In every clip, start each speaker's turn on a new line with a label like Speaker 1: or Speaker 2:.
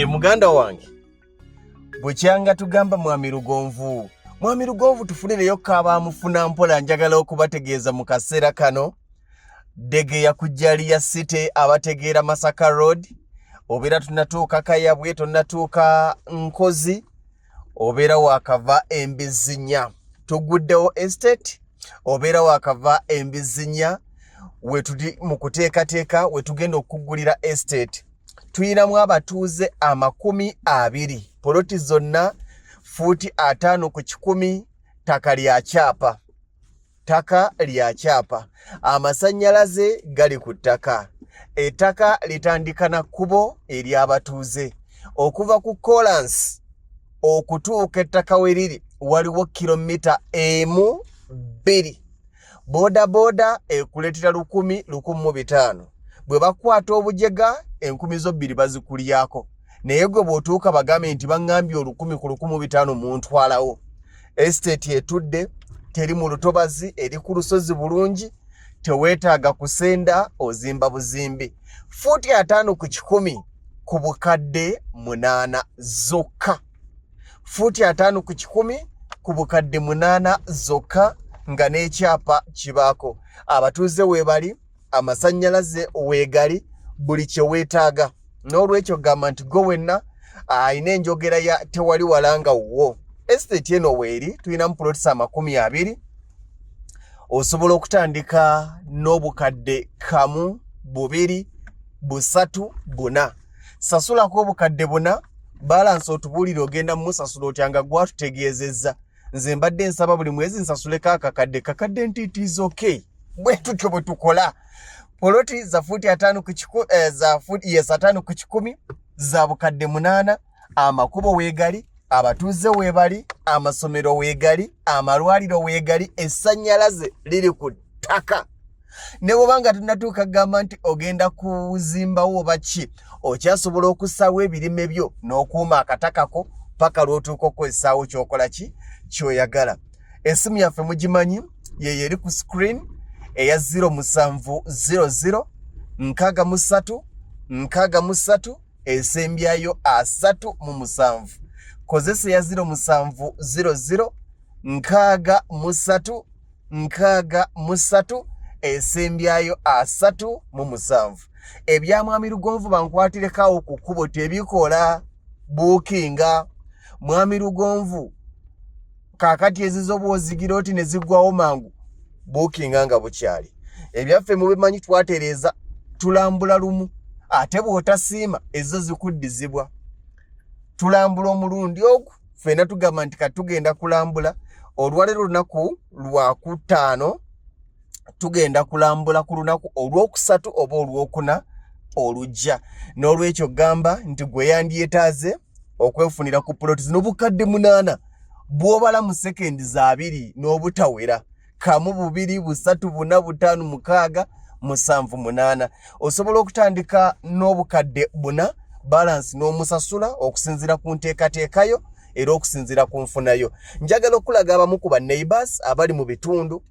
Speaker 1: Muganda wange bukyanga tugamba mwami Lugonvu. Mwami Lugonvu tufunireyo kaba mufuna mpola njagala okubategeeza mu kaseera kano. Degeya kujjaliya City abategeera Masaka Road. Obeera tunatuuka Kayabwe, tunatuuka Nkozi. Obeera wakava Embizinya. Tuguddewo estate. Obeera wakava Embizinya. Wetuli mu kuteekateeka wetugenda okugulira estate. Tuyinamu abatuuze 20. Poloti zonna futi 5 ku 10. Taka lya kyapa. Taka lya kyapa. Amasannyalaze gali ku ttaka. Ettaka litandika na kkubo ery'abatuuze. Okuva ku Collins okutuuka ettaka we liri waliwo kilomita 2. Boda boda ekuletera 1,000 bwe bakwata obujega 2,000 bazikulyako. Naye gwe bw'otuuka bagambe nti baŋŋambye 1,000 ku 1,500 mu ntwalawo. Estate etudde teri mu lutobazi, eri ku lusozi bulungi, teweetaaga kusenda ozimba buzimbi. Futi 5 ku 10 ku bukadde 8 zokka. Futi 5 ku 10 ku bukadde 8 zokka nga n'ekyapa kibaako. Abatuuze weebali, amasannyalaze weegali, buli kye weetaaga. N'olwekyo gamba nti go wenna ayina enjogera ya tewali walanga wo. Estate eno weeri tuyinamu puloti 20. Osobola okutandika n'obukadde 1, 2, 3, 4. Sasulako obukadde 4, balance otubuulire ogenda musasula otyanga gwatutegeezezza. Nze mbadde nsaba buli mwezi nsasuleko kakadde ntiitiiza okay. Bwe tutyo bwe tukola. Poloti za futi 5 ku 10 za futi 5 ku 10 za bukadde 8, amakubo weegali, abatuuze weebali, amasomero weegali, amalwaliro weegali, essannyalaze liri ku ttaka. Ne bw'obanga tunatuuka gamba nti ogenda kuzimbawo baki, okyasobola okussaawo ebirime byo n'okuuma akatakako paka lw'otuuka okukozesaawo kyokola ki kyoyagala. Essimu yaffe mugimanyi yeyo eri ku screen eya 0700 63 63 esembyayo 37. Kozesa ya 0700 63 63 esembyayo 37. Ebya Mwami Lugonvu bankwatirekawo ku kkubo tebikola bookinga. Mwami Lugonvu kakati ezizo bwozigira oti ne ziggwawo mangu bookinga nga bukyali. Ebyaffe mubimanyi twatereeza tulambula lumu, ate bw'otasiima ezo zikuddizibwa. Tulambula omulundi ogwo ffenna tugamba nti katugenda kulambula olwaleero lunaku lwa Kutaano, tugenda kulambula ku lunaku olwokusatu oba olwokuna olujja. N'olwekyo gamba nti gwe yandyetaaze okwefunira ku puloti zino bukadde 8 bw'obala mu sekendi za 2 n'obutawera 1, 2, 3, 4, 5, 6, 7, 8. Osobola okutandika n'obukadde 4 balance n'omusasula okusinzira ku nteekateekayo era okusinzira ku nfunayo. Njagala okulaga abamu ku neighbors abali mu bitundu,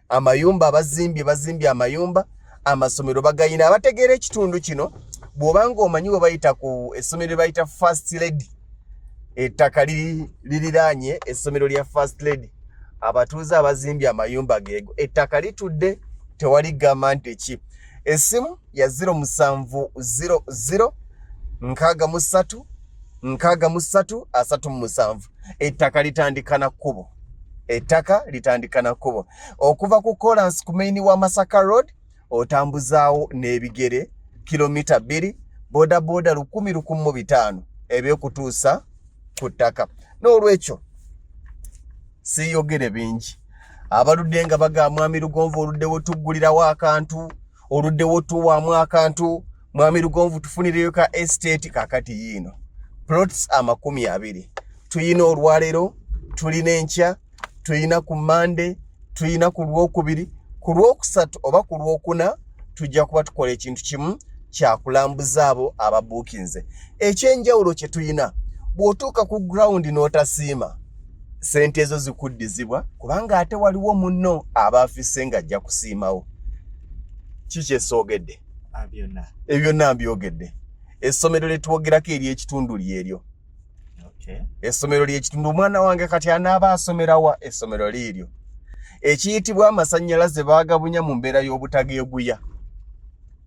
Speaker 1: amayumba bazimbye amayumba, amasomero bagayina abategeera ekitundu kino. Bw'obanga omanyi we bayita ku essomero bayita First Lady, ettaka liriraanye essomero lya First Lady, abatuuze abazimbye amayumba geego, ettaka litudde tewali gamba nti ki. Essimu ya 0700 63 63 37. Ettaka litandika na kkubo. Ettaka litandika na kkubo. Okuva ku Collins ku main wa Masaka Road otambuzaawo n'ebigere kilomita 2, boda boda 1,000 eby'okutuusa ku ttaka. N'olwekyo siyogere bingi. Abaludde nga bagamba Mwami Lugonvu oluddewo tuggulirawo akantu, oluddewo tuwaamu akantu. Mwami Lugonvu tufunireyo ka estate kakati yiino. Plots 20. Tuyina olwaleero, tulina enkya, tuyina ku Monday, tuyina ku Lwokubiri, ku Lwokusatu oba ku Lwokuna tujja kuba tukola ekintu kimu kya kulambuza abo ababuukinze. Ekyenjawulo kye tuyina, bw'otuuka ku ground n'otasiima, sente ezo zikuddizibwa kubanga ate waliwo munno aba afisse ng'ajja kusiimawo. Kiki esoogedde?
Speaker 2: byonna
Speaker 1: Ebyo byonna mbyogedde. essomero lyetwogerako ery'ekitundu lyeryo. Essomero ly'ekitundu omwana wange kati anaaba asomerawa essomero liiryo. Ekiyitibwa amasannyalaze baagabunya mu mbeera y'obutageeguya.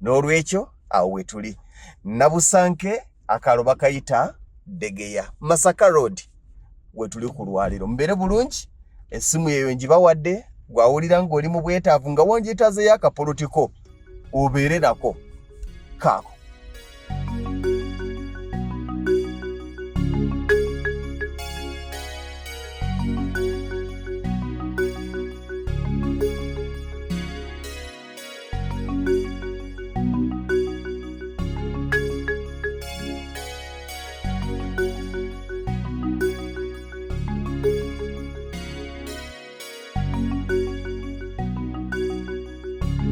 Speaker 1: N'olwekyo awo we tuli. Nabusanke akalo bakayita Degeya. Masaka Road we tuli ku lwaliro. Mbeere bulungi essimu yeyo ngibawadde gwawulira ng'oli mu bwetaavu nga wonjeetazeyo akapolotiko obeere nako kaako.